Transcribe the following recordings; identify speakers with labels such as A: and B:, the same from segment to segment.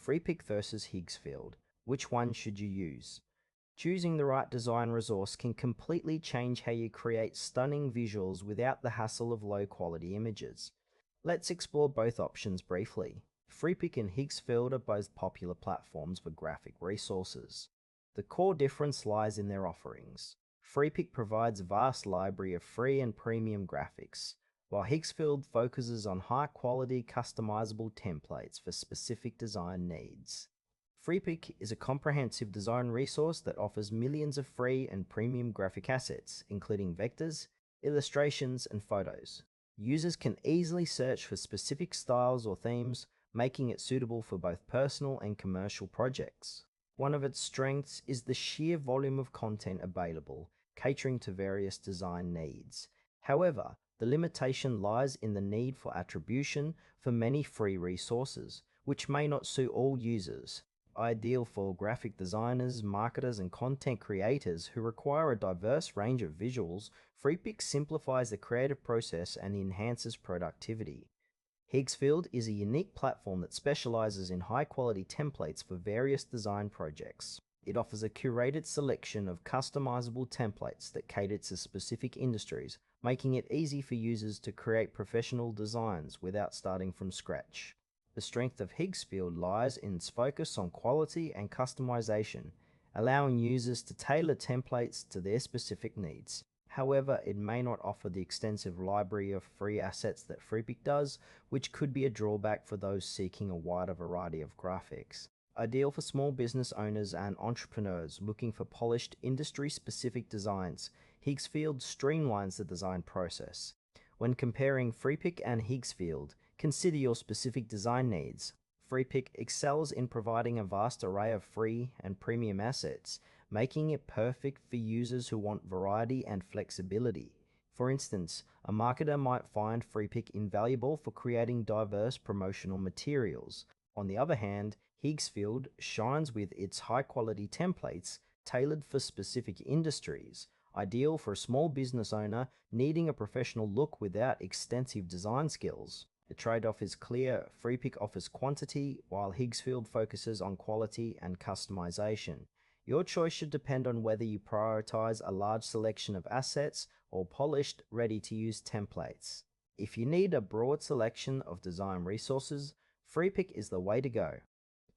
A: Freepik versus Higgsfield. Which one should you use? Choosing the right design resource can completely change how you create stunning visuals without the hassle of low-quality images. Let's explore both options briefly. Freepik and Higgsfield are both popular platforms for graphic resources. The core difference lies in their offerings. Freepik provides a vast library of free and premium graphics, while Higgsfield focuses on high-quality, customizable templates for specific design needs. Freepik is a comprehensive design resource that offers millions of free and premium graphic assets, including vectors, illustrations, and photos. Users can easily search for specific styles or themes, making it suitable for both personal and commercial projects. One of its strengths is the sheer volume of content available, catering to various design needs. However, the limitation lies in the need for attribution for many free resources, which may not suit all users. Ideal for graphic designers, marketers, and content creators who require a diverse range of visuals, Freepik simplifies the creative process and enhances productivity. Higgsfield is a unique platform that specializes in high-quality templates for various design projects. It offers a curated selection of customizable templates that cater to specific industries, making it easy for users to create professional designs without starting from scratch. The strength of Higgsfield lies in its focus on quality and customization, allowing users to tailor templates to their specific needs. However, it may not offer the extensive library of free assets that Freepik does, which could be a drawback for those seeking a wider variety of graphics. Ideal for small business owners and entrepreneurs looking for polished, industry-specific designs, Higgsfield streamlines the design process. When comparing Freepik and Higgsfield, consider your specific design needs. Freepik excels in providing a vast array of free and premium assets, making it perfect for users who want variety and flexibility. For instance, a marketer might find Freepik invaluable for creating diverse promotional materials. On the other hand, Higgsfield shines with its high-quality templates tailored for specific industries, ideal for a small business owner needing a professional look without extensive design skills. The trade-off is clear. Freepik offers quantity, while Higgsfield focuses on quality and customization. Your choice should depend on whether you prioritize a large selection of assets or polished, ready-to-use templates. If you need a broad selection of design resources, Freepik is the way to go.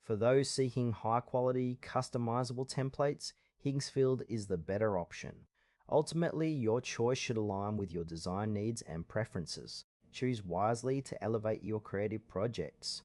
A: For those seeking high-quality, customizable templates, Higgsfield is the better option. Ultimately, your choice should align with your design needs and preferences. Choose wisely to elevate your creative projects.